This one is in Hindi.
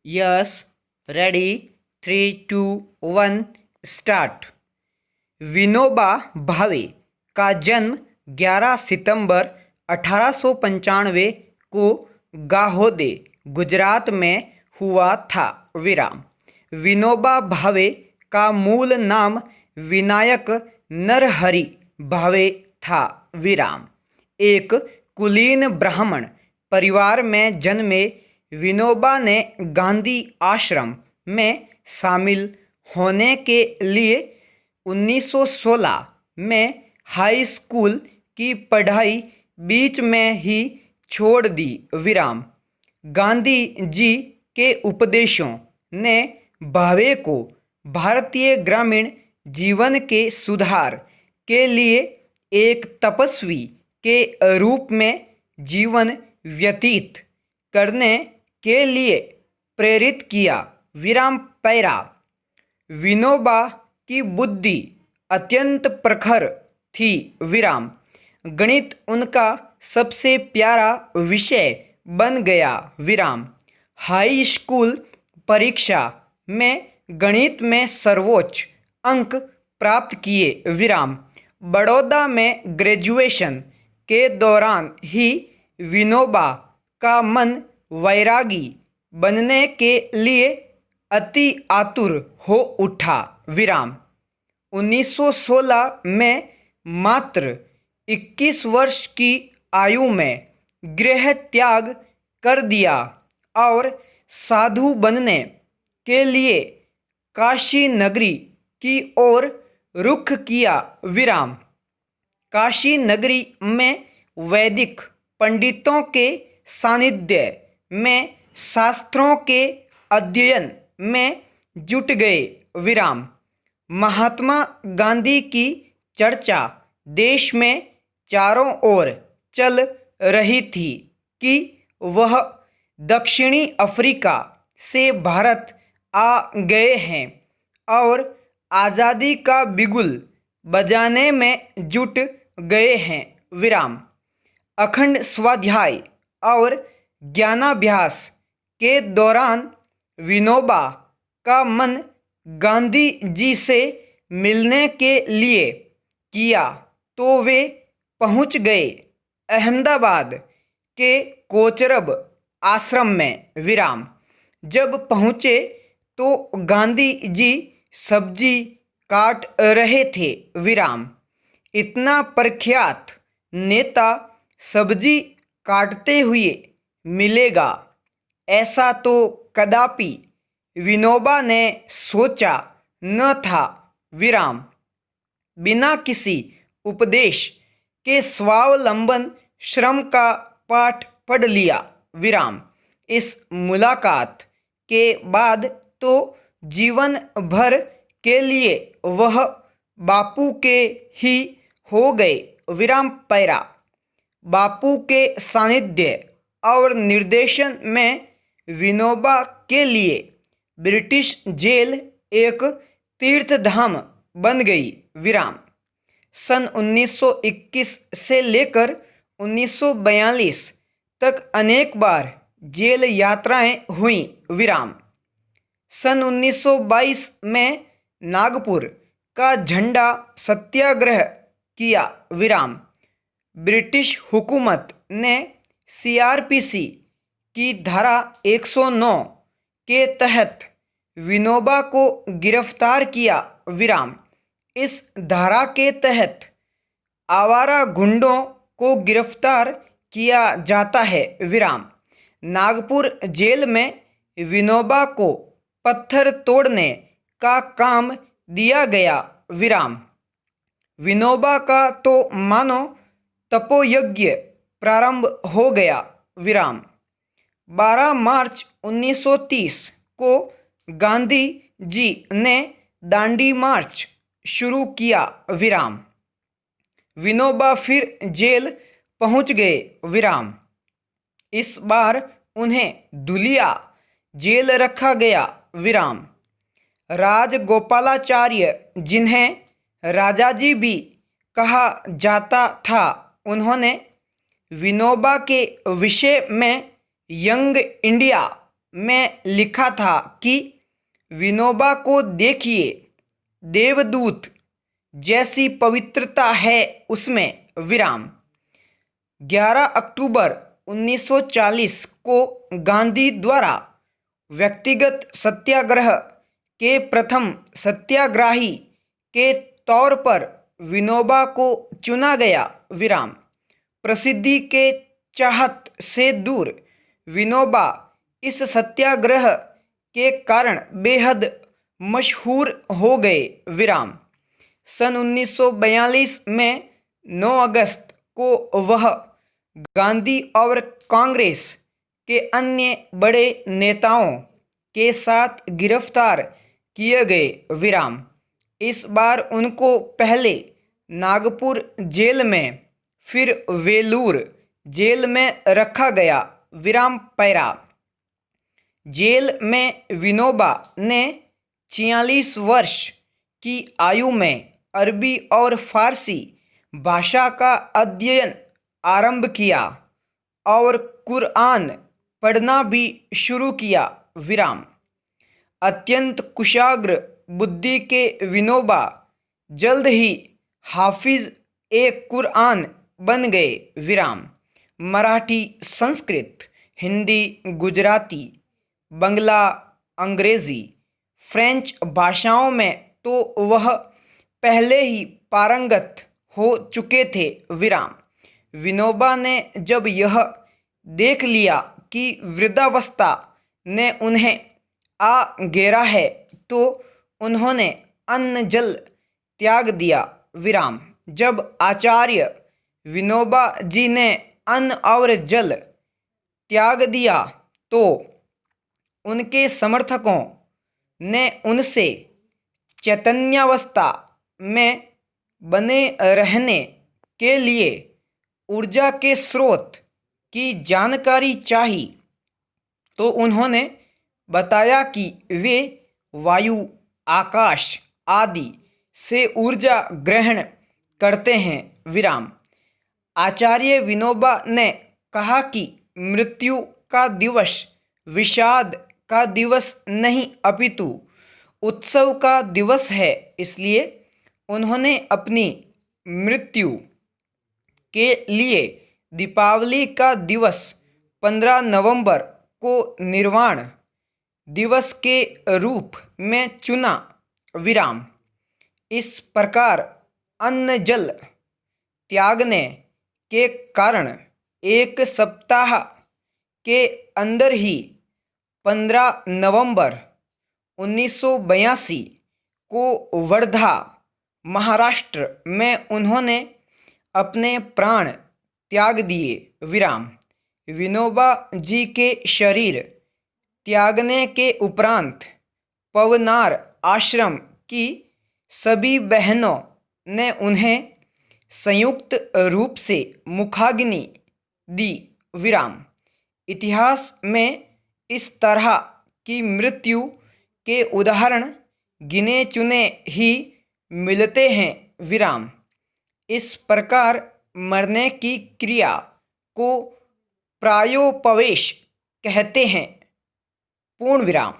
Yes, ready, 3, 2, 1 start. Vinoba Bhave का जन्म 11 सितंबर 1895 को गाहोदे, गुजरात में हुआ था। विराम। विनोबा भावे का मूल नाम विनायक नरहरि भावे था। विराम। एक कुलीन ब्राह्मण परिवार में जन्मे विनोबा ने गांधी आश्रम में शामिल होने के लिए 1916 में हाई स्कूल की पढ़ाई बीच में ही छोड़ दी। विराम। गांधी जी के उपदेशों ने भावे को भारतीय ग्रामीण जीवन के सुधार के लिए एक तपस्वी के रूप में जीवन व्यतीत करने के लिए प्रेरित किया। विराम। पैरा। विनोबा की बुद्धि अत्यंत प्रखर थी। विराम। गणित उनका सबसे प्यारा विषय बन गया। विराम। हाई स्कूल परीक्षा में गणित में सर्वोच्च अंक प्राप्त किए। विराम। बड़ौदा में ग्रेजुएशन के दौरान ही विनोबा का मन वैरागी बनने के लिए अति आतुर हो उठा। विराम। 1916 में मात्र 21 वर्ष की आयु में गृह त्याग कर दिया और साधु बनने के लिए काशी नगरी की ओर रुख किया। विराम। काशी नगरी में वैदिक पंडितों के सानिध्य में शास्त्रों के अध्ययन में जुट गए। विराम। महात्मा गांधी की चर्चा देश में चारों ओर चल रही थी कि वह दक्षिणी अफ्रीका से भारत आ गए हैं और आज़ादी का बिगुल बजाने में जुट गए हैं। विराम। अखंड स्वाध्याय और ज्ञानाभ्यास के दौरान विनोबा का मन गांधी जी से मिलने के लिए किया तो वे पहुंच गए अहमदाबाद के कोचरब आश्रम में। विराम। जब पहुंचे तो गांधी जी सब्जी काट रहे थे। विराम। इतना प्रख्यात नेता सब्जी काटते हुए मिलेगा ऐसा तो कदापि विनोबा ने सोचा न था। विराम। बिना किसी उपदेश के स्वावलंबन श्रम का पाठ पढ़ लिया। विराम। इस मुलाकात के बाद तो जीवन भर के लिए वह बापू के ही हो गए। विराम। पैरा। बापू के सानिध्य और निर्देशन में विनोबा के लिए ब्रिटिश जेल एक तीर्थधाम बन गई। विराम। सन 1921 से लेकर 1942 तक अनेक बार जेल यात्राएं हुईं। विराम। सन 1922 में नागपुर का झंडा सत्याग्रह किया। विराम। ब्रिटिश हुकूमत ने सीआरपीसी की धारा 109 के तहत विनोबा को गिरफ्तार किया। विराम। इस धारा के तहत आवारा गुंडों को गिरफ्तार किया जाता है। विराम। नागपुर जेल में विनोबा को पत्थर तोड़ने का काम दिया गया। विराम। विनोबा का तो मानो तपोयज्ञ प्रारंभ हो गया। विराम। 12 मार्च 1930 को गांधी जी ने दांडी मार्च शुरू किया। विराम। विनोबा फिर जेल पहुंच गए। विराम। इस बार उन्हें धुलिया जेल रखा गया। विराम। राजगोपालाचार्य, जिन्हें राजाजी भी कहा जाता था, उन्होंने विनोबा के विषय में यंग इंडिया में लिखा था कि विनोबा को देखिए, देवदूत जैसी पवित्रता है उसमें, विराम। 11 अक्टूबर 1940 को गांधी द्वारा व्यक्तिगत सत्याग्रह के प्रथम सत्याग्रही के तौर पर विनोबा को चुना गया, विराम। प्रसिद्धि के चाहत से दूर विनोबा इस सत्याग्रह के कारण बेहद मशहूर हो गए, विराम। सन 1942 में 9 अगस्त को वह गांधी और कांग्रेस के अन्य बड़े नेताओं के साथ गिरफ्तार किए गए, विराम। इस बार उनको पहले नागपुर जेल में, फिर वेलूर जेल में रखा गया, विराम। पैरा जेल में विनोबा ने 46 वर्ष की आयु में अरबी और फारसी भाषा का अध्ययन आरंभ किया और कुरान पढ़ना भी शुरू किया, विराम। अत्यंत कुशाग्र बुद्धि के विनोबा जल्द ही हाफिज ए कुरान बन गए, विराम। मराठी, संस्कृत, हिंदी, गुजराती, बंगला, अंग्रेजी, फ्रेंच भाषाओं में तो वह पहले ही पारंगत हो चुके थे, विराम। विनोबा ने जब यह देख लिया कि वृद्धावस्था ने उन्हें आ घेरा है तो उन्होंने अन्न जल त्याग दिया, विराम। जब आचार्य विनोबा जी ने अन्न और जल त्याग दिया तो उनके समर्थकों ने उनसे चैतन्यावस्था में बने रहने के लिए ऊर्जा के स्रोत की जानकारी चाही, तो उन्होंने बताया कि वे वायु, आकाश आदि से ऊर्जा ग्रहण करते हैं, विराम। आचार्य विनोबा ने कहा कि मृत्यु का दिवस विषाद का दिवस नहीं अपितु उत्सव का दिवस है, इसलिए उन्होंने अपनी मृत्यु के लिए दीपावली का दिवस 15 नवंबर को निर्वाण दिवस के रूप में चुना, विराम। इस प्रकार अन्न जल त्यागने के कारण एक सप्ताह के अंदर ही 15 नवंबर 1982 को वर्धा, महाराष्ट्र में उन्होंने अपने प्राण त्याग दिए, विराम। विनोबा जी के शरीर त्यागने के उपरांत पवनार आश्रम की सभी बहनों ने उन्हें संयुक्त रूप से मुखाग्नि दी, विराम। इतिहास में इस तरह की मृत्यु के उदाहरण गिने चुने ही मिलते हैं, विराम। इस प्रकार मरने की क्रिया को प्रायोपवेश कहते हैं, पूर्ण विराम।